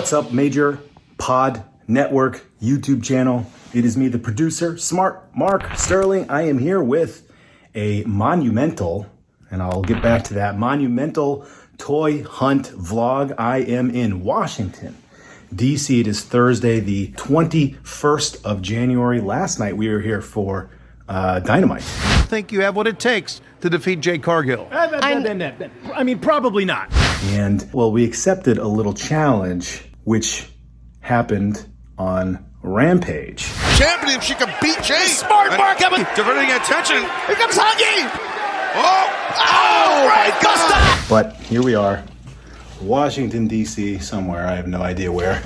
What's up, major pod network YouTube channel? It is me, the producer, Smart Mark Sterling. I am here with a monumental, and I'll get back to that, monumental toy hunt vlog. I am in Washington, DC. It is Thursday, the 21st of January. Last night we were here for Dynamite. Think you have what it takes to defeat Jay Cargill? I mean, probably not. And, well, we accepted a little challenge, which happened on Rampage. Champion, she can beat Jay. Smart Mark coming. Diverting attention. Here comes Huggy. Oh my God. But here we are, Washington, D.C., somewhere. I have no idea where.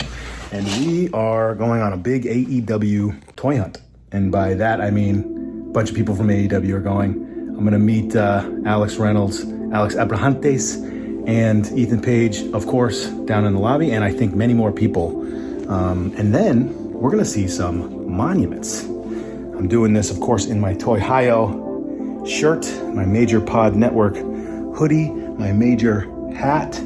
And we are going on a big AEW toy hunt. And by that, I mean a bunch of people from AEW are going. I'm going to meet Alex Reynolds, Alex Abrahantes, and Ethan Page, of course, down in the lobby, and I think many more people. And then we're going to see some monuments. I'm doing this, of course, in my Toy Hio shirt, my Major Pod Network hoodie, my Major hat.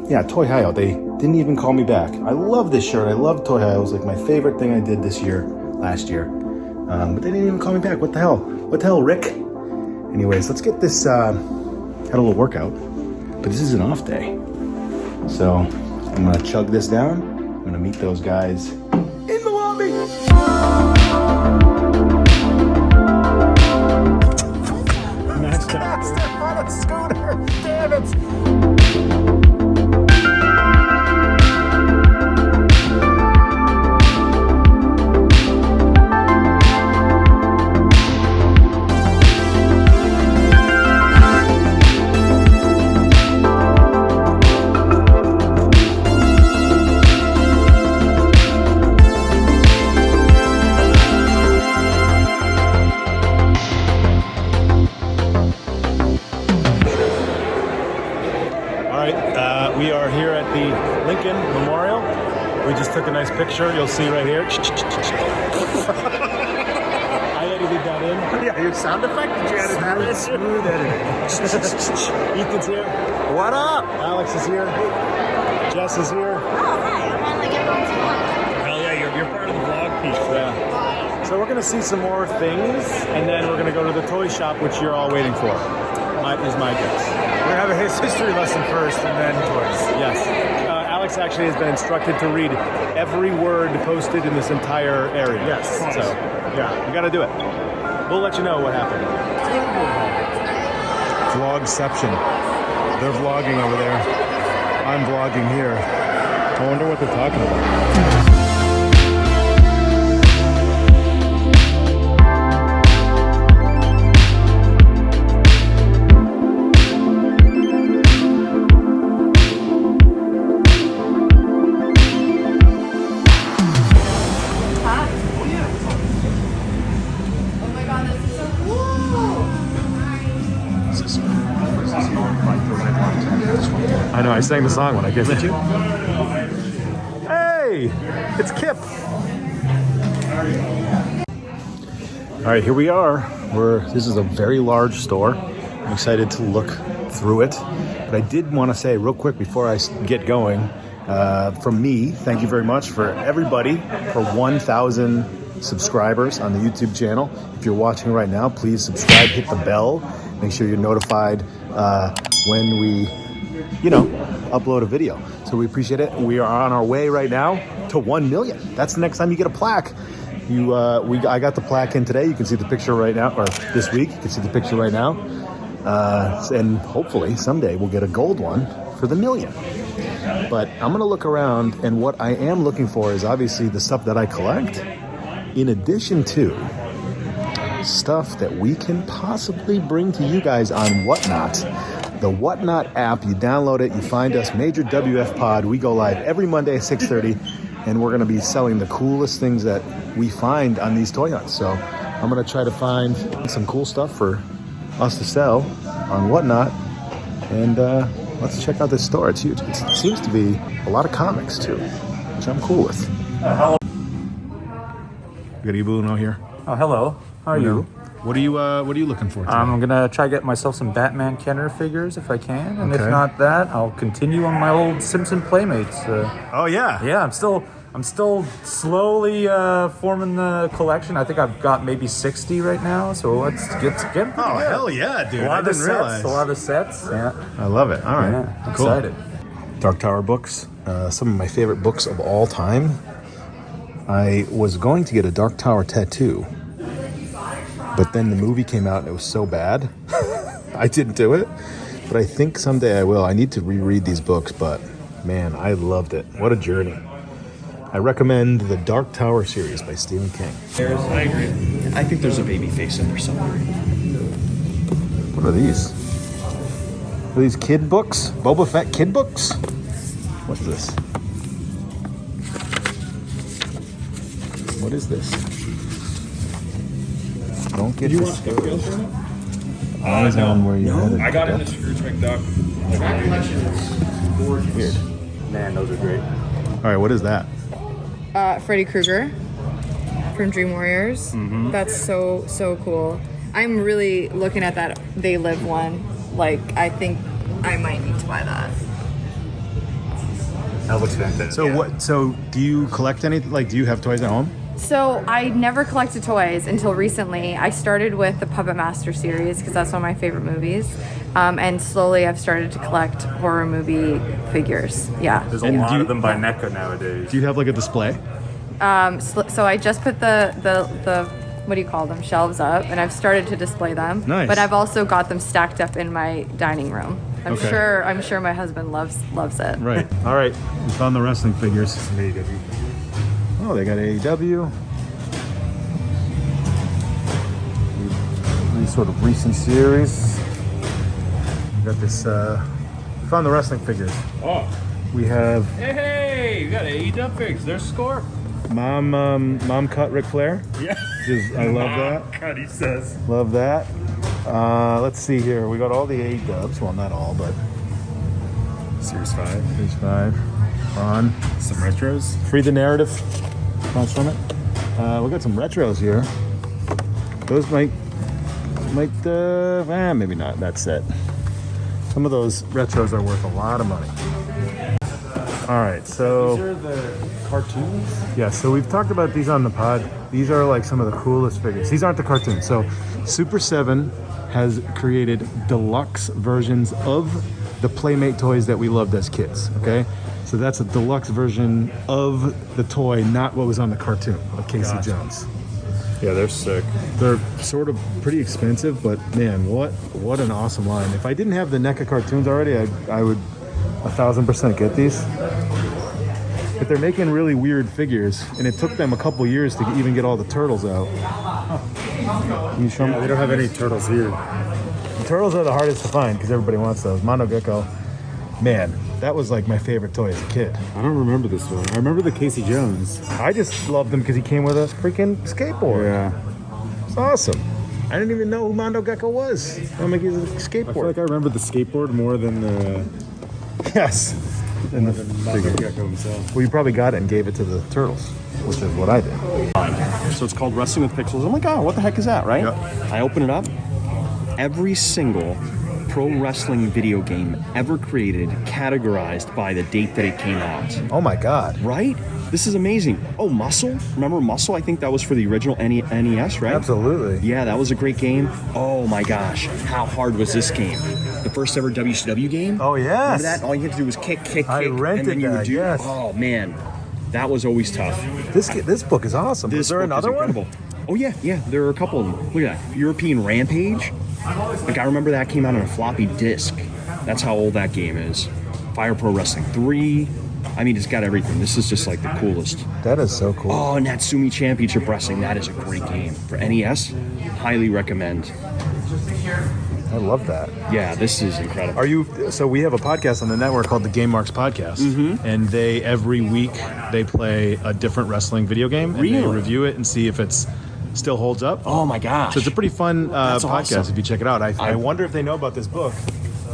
Yeah, Toy Hio. They didn't even call me back. I love this shirt. I love Toy Hio. It was like my favorite thing I did last year. But they didn't even call me back. What the hell? What the hell, Rick? Anyways, let's get this, had a little workout, but this is an off day. So I'm gonna chug this down. I'm gonna meet those guys in the lobby. Step on a scooter. Damn it. We are here at the Lincoln Memorial. We just took a nice picture. You'll see right here. I edited that in. Yeah, your sound effect? Did you edit that in? Smooth editing. Ethan's here. What up? Alex is here. Jess is here. Oh, hi. I'm on like everyone's vlog. Hell yeah, you're part of the vlog piece. Yeah. So we're going to see some more things, and then we're going to go to the toy shop, which you're all waiting for. Is my guess. We're going to have a history lesson first and then toys. Yes. Alex actually has been instructed to read every word posted in this entire area. Yes. So, yeah, we got to do it. We'll let you know what happened. Vlogception. They're vlogging over there. I'm vlogging here. I wonder what they're talking about. I know, I sang the song when I came. Did you? Hey, it's Kip. All right, here we are. This is a very large store. I'm excited to look through it. But I did want to say real quick before I get going, from me, thank you very much for everybody for 1,000 subscribers on the YouTube channel. If you're watching right now, please subscribe, hit the bell, make sure you're notified when we upload a video. So we appreciate it. We are on our way right now to 1 million. That's the next time you get a plaque. I got the plaque in today. You can see the picture right now, or this week. You can see the picture right now. And hopefully someday we'll get a gold one for the million. But I'm going to look around, and what I am looking for is obviously the stuff that I collect, in addition to stuff that we can possibly bring to you guys on Whatnot. The Whatnot app, you download it, you find us, Major WF Pod. We go live every Monday at 6:30, and we're going to be selling the coolest things that we find on these toy hunts. So I'm going to try to find some cool stuff for us to sell on Whatnot, and let's check out this store. It's huge. It seems to be a lot of comics too, which I'm cool with. We got Ibuno here. Oh, hello. How are you? What are you looking for today? I'm gonna try to get myself some Batman Kenner figures if I can, and Okay. if not that, I'll continue on my old Simpson Playmates. Oh yeah. Yeah, I'm still slowly forming the collection. I think I've got maybe 60 right now, so let's get pretty Oh good. hell yeah, dude! A lot I of the didn't sets. realize. A lot of sets. Yeah. I love it. All right, Yeah. cool. Excited. Dark Tower books, some of my favorite books of all time. I was going to get a Dark Tower tattoo, but then the movie came out and it was so bad, I didn't do it. But I think someday I will. I need to reread these books, but man, I loved it. What a journey. I recommend the Dark Tower series by Stephen King. I agree. I think there's a baby face in there somewhere. What are these? Are these kid books? Boba Fett kid books? What is this? What is this? Don't get discouraged. Eyes on where you're headed. I got into Scrooge McDuck. Weird. Man, those are great. All right, what is that? Freddy Krueger from Dream Warriors. That's so cool. I'm really looking at that They Live one. Like, I think I might need to buy that. That looks fantastic. So what? So do you collect anything? Like, do you have toys at home? So I never collected toys until recently. I started with the Puppet Master series because that's one of my favorite movies. And slowly I've started to collect horror movie figures. Yeah. There's a And lot do you- of them by NECA nowadays. Do you have like a display? So I just put the what do you call them, shelves up, and I've started to display them. Nice. But I've also got them stacked up in my dining room. I'm Okay. sure my husband loves it. Right. All right. We found the wrestling figures. Oh, they got AEW. These sort of recent series. We got this. We found the wrestling figures. Oh. We have Hey, you got AEW figs. There's Score. mom cut Ric Flair. Yeah. I love that. God, he says. Love that. Let's see here. We got all the A-dubs. Well, not all, but Series 5. Series 5. On. Some retros. Free the narrative. Comes from it. We got some retros here. Those might, maybe not. That set. Some of those retros are worth a lot of money. All right, so These are the cartoons? yeah, so we've talked about these on the pod. These are like some of the coolest figures. These aren't the cartoons. So Super 7 has created deluxe versions of the Playmate toys that we loved as kids, okay? So that's a deluxe version of the toy, not what was on the cartoon of Casey Jones. Yeah, they're sick. They're sort of pretty expensive, but man, what an awesome line. If I didn't have the NECA cartoons already, I would 1000% get these. But they're making really weird figures, and it took them a couple years to even get all the turtles out. Can you show me? They don't have any turtles here. The turtles are the hardest to find because everybody wants those. Mondo Gecko, man, that was like my favorite toy as a kid. I don't remember this one. I remember the Casey Jones. I just loved him because he came with a freaking skateboard. Yeah. It's awesome. I didn't even know who Mondo Gecko was. I'm like, he's a skateboard. I feel like I remember the skateboard more than the Yes. And the Mondo Gecko himself. well, you probably got it and gave it to the turtles, which is what I did. So it's called Wrestling with Pixels. I'm like, oh, what the heck is that, right? Yep. I open it up. Every single pro wrestling video game ever created, categorized by the date that it came out. Oh my God. Right? This is amazing. Oh, Muscle? Remember Muscle? I think that was for the original NES, right? Absolutely. Yeah, that was a great game. Oh my gosh, how hard was this game? The first ever WCW game? Oh, yes. Remember that? All you had to do was kick, I and rented then you would that, do. yes. Oh man, that was always tough. This book is awesome. This Is there book another is one? incredible. Oh yeah, there are a couple of them. Look at that, European Rampage. Like I remember that came out on a floppy disk. That's how old that game is. Fire Pro Wrestling 3. I mean, it's got everything. This is just like the coolest. That is so cool. Oh, Natsumi Championship Wrestling. That is a great game. For NES, highly recommend. I love that. Yeah, this is incredible. Are you? So we have a podcast on the network called the Game Marks Podcast, and they every week they play a different wrestling video game, and they Really? review it and see if it's still holds up. Oh my gosh. So it's a pretty fun That's podcast awesome. if you check it out. I wonder if they know about this book.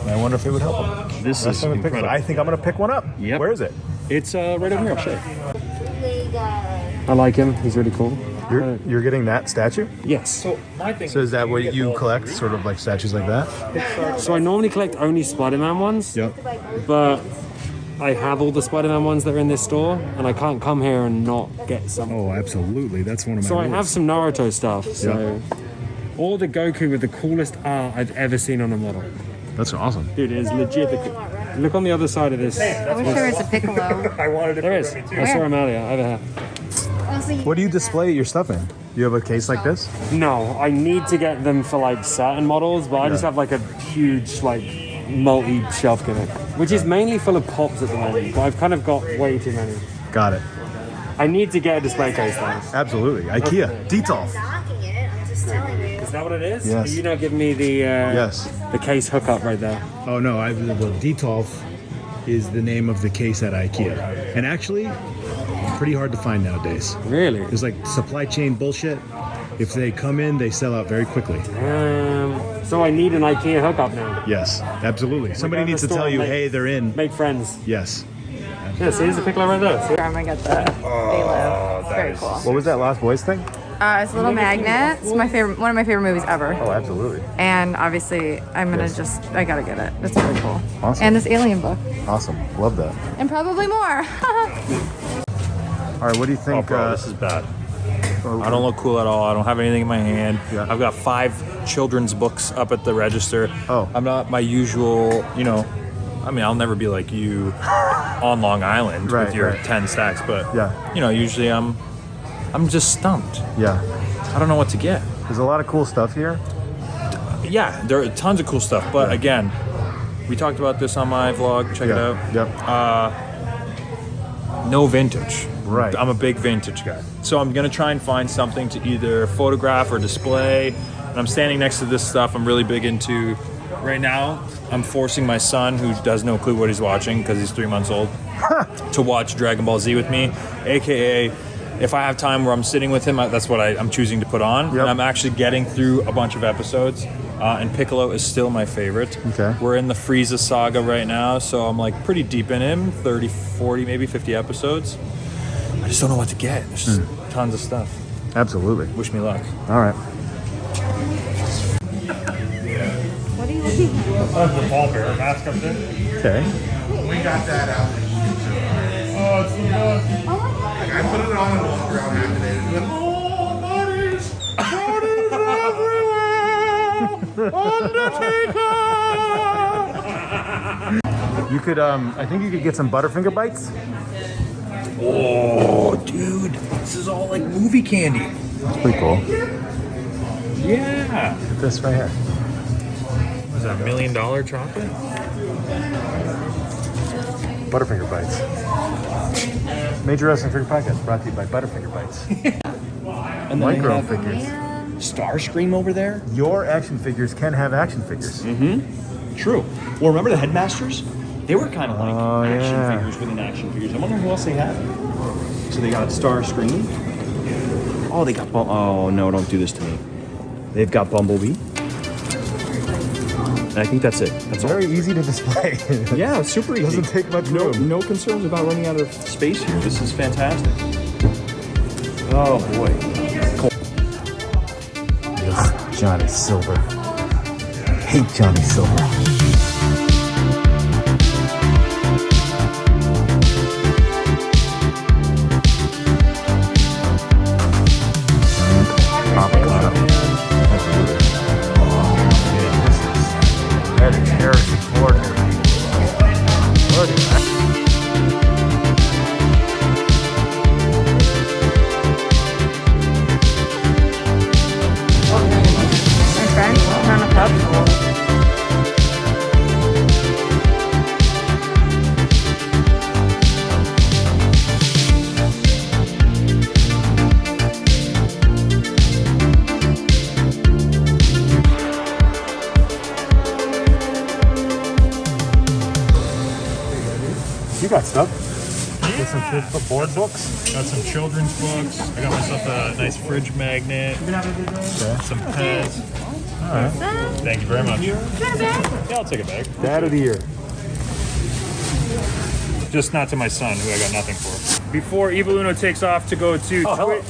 And I wonder if it would help them. This is Wrestling with Pixels. incredible. I think I'm going to pick one up. Yep. Where is it? It's right over here. I'll show you. They got I like him. He's really cool. You're getting that statue? Yes. So my thing. So is that what you collect? Sort of like statues like that? So I normally collect only Spider-Man ones. Yep. But I have all the Spider-Man ones that are in this store, and I can't come here and not get some. Oh, absolutely. That's one of my So I rules. have some Naruto stuff. So, or the Goku with the coolest art I've ever seen on a model. That's awesome. Dude, it is legit. Look on the other side of this. I wish there was a Piccolo. I wanted it. There is. I saw him earlier. Over here. What do you display your stuff in? You have a case like this? No, I need to get them for like certain models, but I just have like a huge like multi-shelf gimmick, which is mainly full of pops at the moment. But I've kind of got way too many. Got it. I need to get a display case though. Absolutely. IKEA. Detolf. Knocking it, I'm just telling you. Is that what it is? Yes. You not give me the Yes. the case hookup right there. Oh no, well, Detolf is the name of the case at IKEA. And actually, pretty hard to find nowadays. Really? There's like supply chain bullshit. If they come in, they sell out very quickly. So I need an IKEA hookup now. Yes, absolutely. Somebody go to needs the to store tell and you, make- hey, they're in. Make friends. Yes. Yeah, see, there's a Piccolo right there. See? I'm gonna get the They Live. It's very cool. What was that Lost Boys thing? It's a little magnet. It's my favorite, one of my favorite movies ever. Oh, absolutely. And obviously, I'm gonna I gotta get it. It's really cool. Awesome. And this alien book. Awesome. Love that. And probably more. All right, what do you think? This is bad. I don't look cool at all. I don't have anything in my hand. Yeah. I've got 5 children's books up at the register. Oh. I'm not my usual, I mean, I'll never be like you on Long Island Right, with your right. 10 stacks, but Yeah. Usually I'm just stumped. Yeah. I don't know what to get. There's a lot of cool stuff here. Yeah, there are tons of cool stuff, but again, we talked about this on my vlog. Check it out. Yep. No vintage. Right. I'm a big vintage guy. So I'm going to try and find something to either photograph or display. And I'm standing next to this stuff I'm really big into. Right now, I'm forcing my son, who does no clue what he's watching because he's 3 months old, to watch Dragon Ball Z with me. AKA, if I have time where I'm sitting with him, that's what I'm choosing to put on. Yep. And I'm actually getting through a bunch of episodes. And Piccolo is still my favorite. Okay. We're in the Frieza saga right now, so I'm like pretty deep in him, 30, 40, maybe 50 episodes. I just don't know what to get. There's just tons of stuff. Absolutely. Wish me luck. All right. What are you looking at? The ball bearer mask up there. Okay. We got that out. Oh, it's the best. I put it on and walked around activated with. You could, I think you could get some Butterfinger bites. Oh, dude. This is all like movie candy. That's pretty cool. Yeah. Get this right here. Was that $1 million chocolate? Butterfinger bites. Major Wrestling Figure Podcast brought to you by Butterfinger bites. And then Micro they have figures. Starscream over there. Your action figures can have action figures. True. Well, remember the Headmasters? They were kind of like Oh, action yeah. figures within action figures. I wonder who else they have. So they got Starscream. Oh, they got oh no! Don't do this to me. They've got Bumblebee. And I think that's it. That's all. Very easy to display. Yeah, it's super easy. Doesn't take much room. No concerns about running out of space here. This is fantastic. Oh boy. Ugh, Johnny Silver. Hate Johnny Silver. That is Harrison Ford. Look at that. My friend, on a cup. You got stuff. Get some kids' board books. Got some children's books. I got myself a nice fridge magnet. Some pens. All right. Thank you very much. Yeah, I'll take a bag. Dad of the year. Just not to my son, who I got nothing for. before Evil Uno takes off to go to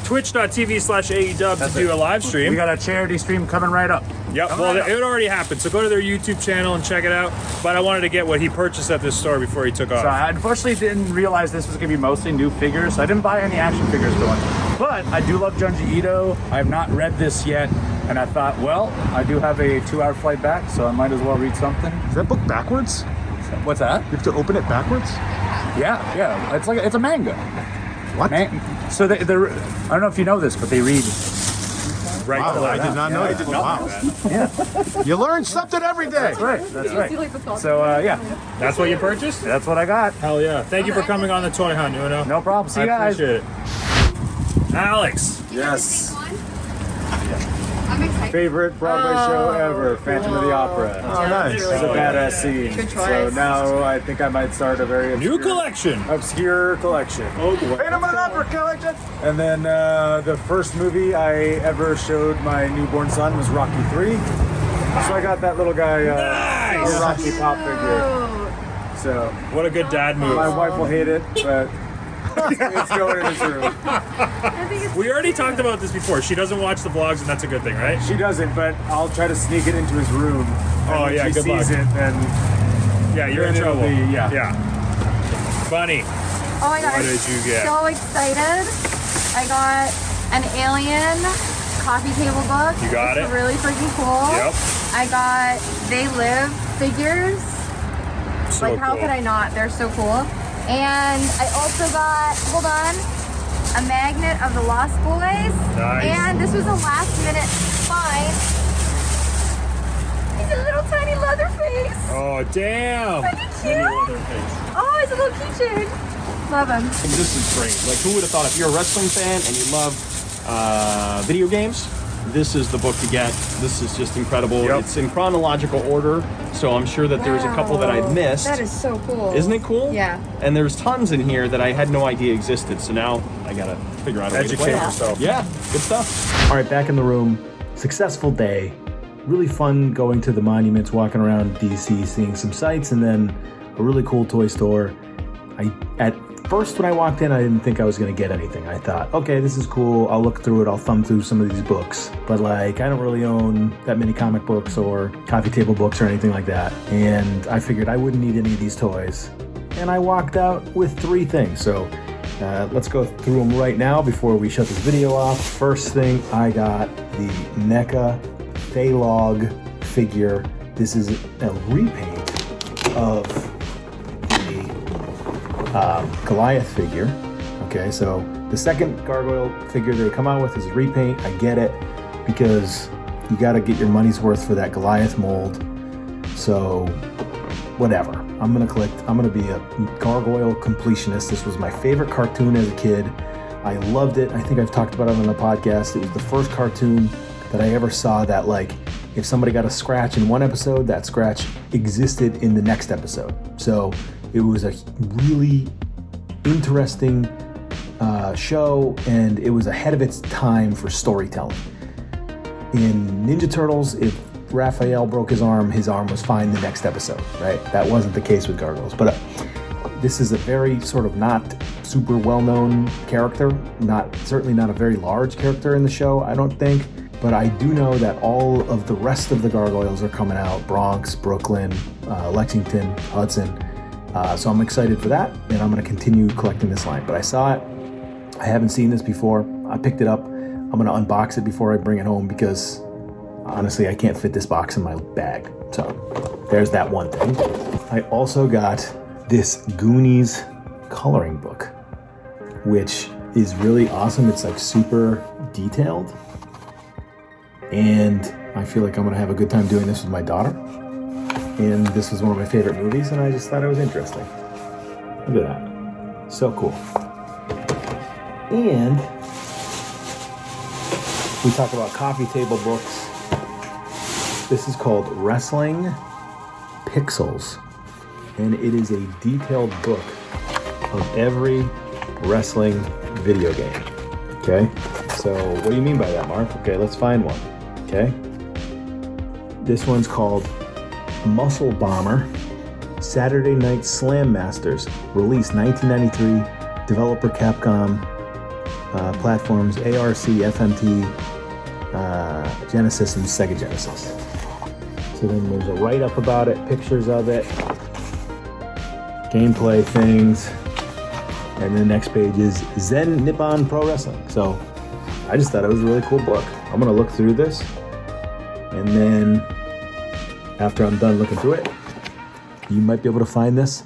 twitch.tv/AEW to do a live stream. We got a charity stream coming right up. Yep, well, it already happened, so go to their YouTube channel and check it out. But I wanted to get what he purchased at this store before he took off. So I unfortunately didn't realize this was going to be mostly new figures, so I didn't buy any action figures for one. But I do love Junji Ito. I have not read this yet, and I thought, well, I do have a 2-hour flight back, so I might as well read something. Is that book backwards? What's that? You have to open it backwards? Yeah. It's a manga. What? So they're, I don't know if you know this, but they read right. Wow, I did not know that. Wow. Yeah. You learn something every day. That's right. So yeah, That's what you purchased? that's what I got. Hell yeah. Thank you for coming on the toy hunt, Uno. No problem. See you guys. Appreciate it. Alex. Yes. I'm excited. Favorite Broadway show ever, Phantom of the Opera. Oh, nice. It's a badass scene. Good choice. So now I think I might start a very New collection. obscure collection. Oh boy. Phantom of the Opera collection. And then the first movie I ever showed my newborn son was Rocky 3. So I got that little guy, Nice. Rocky pop figure. So What a good dad move. my wife will hate it, but it's going in his room. We already talked about this before. She doesn't watch the vlogs, and that's a good thing, right? She doesn't, but I'll try to sneak it into his room. And Oh, when yeah, she good sees luck. it, then Yeah, you're in Then it'll trouble. be- yeah. Bunny. Oh my god, What I'm did you get? so excited. I got an Alien coffee table book. You got It's it? really freaking cool. Yep. I got They Live figures. So Like, how cool. could I not? They're so cool. And I also got, hold on, a magnet of the Lost Boys. Nice. And this was a last minute find. He's a little tiny Leatherface. Oh, damn. Isn't he cute? Oh, it's a little keychain. Love him. This is great. Like, who would have thought if you're a wrestling fan and you love video games, this is the book to get. This is just incredible. Yep. It's in chronological order, so I'm sure that there's a couple that I've missed. That is so cool. Isn't it cool? Yeah. And there's tons in here that I had no idea existed, so now I gotta figure out a way to play Educate it. yourself. Yeah, good stuff. All right, back in the room. Successful day. Really fun going to the monuments, walking around DC, seeing some sights, and then a really cool toy store. At first, when I walked in, I didn't think I was going to get anything. I thought, okay, this is cool. I'll look through it. I'll thumb through some of these books. But like, I don't really own that many comic books or coffee table books or anything like that. And I figured I wouldn't need any of these toys. And I walked out with 3 things. So let's go through them right now before we shut this video off. First thing, I got the NECA Thaylog figure. This is a repaint of the Goliath figure. Okay, so the second gargoyle figure they come out with is a repaint. I get it, because you got to get your money's worth for that Goliath mold. So whatever, I'm gonna be a gargoyle completionist. This was my favorite cartoon as a kid. I loved it. I think I've talked about it on the podcast. It was the first cartoon that I ever saw that, like, if somebody got a scratch in one episode, that scratch existed in the next episode. So it was a really interesting show, and it was ahead of its time for storytelling. In Ninja Turtles, if Raphael broke his arm was fine the next episode, right? That wasn't the case with Gargoyles. But this is a very sort of not super well-known character, certainly not a very large character in the show, I don't think. But I do know that all of the rest of the Gargoyles are coming out: Bronx, Brooklyn, Lexington, Hudson. So I'm excited for that, and I'm going to continue collecting this line. But I saw it. I haven't seen this before. I picked it up. I'm going to unbox it before I bring it home, because honestly, I can't fit this box in my bag. So there's that one thing. I also got this Goonies coloring book, which is really awesome. It's like super detailed. And I feel like I'm going to have a good time doing this with my daughter. And this was one of my favorite movies, and I just thought it was interesting. Look at that. So cool. And we talk about coffee table books. This is called Wrestling Pixels. And it is a detailed book of every wrestling video game. Okay? So what do you mean by that, Mark? Okay, let's find one. Okay? This one's called Muscle Bomber Saturday Night Slam Masters, released 1993 developer Capcom, platforms ARC, FMT, Genesis, and Sega Genesis. So then there's a write-up about it, pictures of it, gameplay things, and the next page is Zen Nippon Pro Wrestling. So I just thought it was a really cool book. I'm gonna look through this, and then after I'm done looking through it, you might be able to find this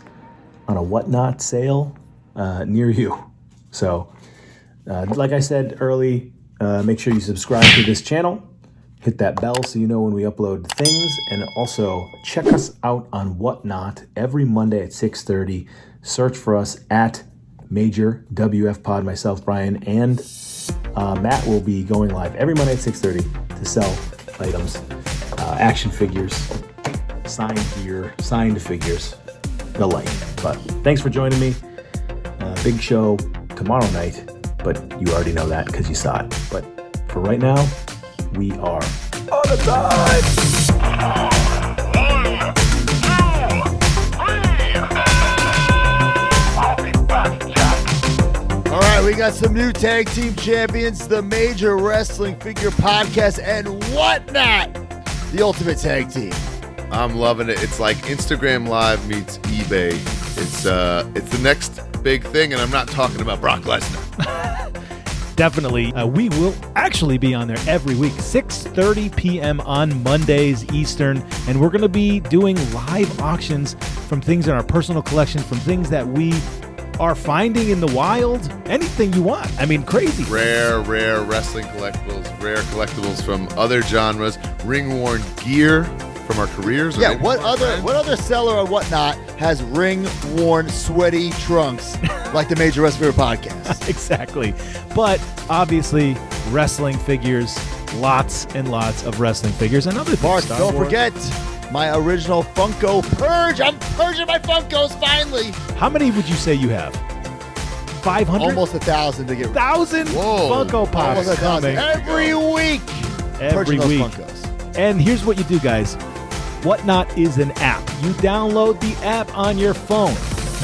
on a Whatnot sale near you. So like I said early, make sure you subscribe to this channel, hit that bell so you know when we upload things, and also check us out on Whatnot every Monday at 6:30. Search for us at Major WF Pod. Myself, Brian, and Matt will be going live every Monday at 6:30 to sell items, action figures, signed gear, signed figures, the like. But thanks for joining me. Big show tomorrow night, but you already know that because you saw it. But for right now, we are on a time. All right, we got some new tag team champions, the Major Wrestling Figure Podcast, and Whatnot, the ultimate tag team. I'm loving it. It's like Instagram Live meets eBay. It's the next big thing, and I'm not talking about Brock Lesnar. Definitely. We will actually be on there every week, 6:30 p.m. on Mondays Eastern, and we're going to be doing live auctions from things in our personal collection, from things that we are finding in the wild, anything you want. I mean, crazy. Rare wrestling collectibles, rare collectibles from other genres, ring-worn gear from our careers. Yeah, what other seller or Whatnot has ring-worn, sweaty trunks like the Major Wrestling Figure Podcast? Exactly. But obviously, wrestling figures, lots and lots of wrestling figures and other things. Mark, don't forget my original Funko Purge. I'm purging my Funkos finally. How many would you say you have? 500? Almost 1,000 to get 1,000 Funko Pops Almost 1,000 coming. every week. Every Purging week. those Funkos. And here's what you do, guys. Whatnot is an app. You download the app on your phone.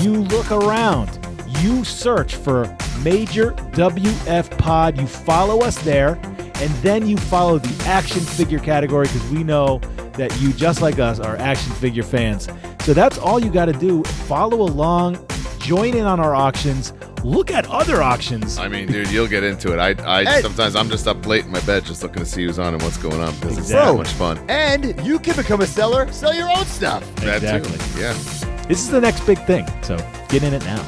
You look around. You search for Major WF Pod. You follow us there, and then you follow the action figure category because we know that you, just like us, are action figure fans. So that's all you got to do. Follow along, join in on our auctions, look at other auctions. I mean, dude, you'll get into it. I sometimes I'm just up late in my bed just looking to see who's on and what's going on because it's so much fun. And you can become a seller, sell your own stuff. That Exactly. too. Yeah. This is the next big thing, so get in it now.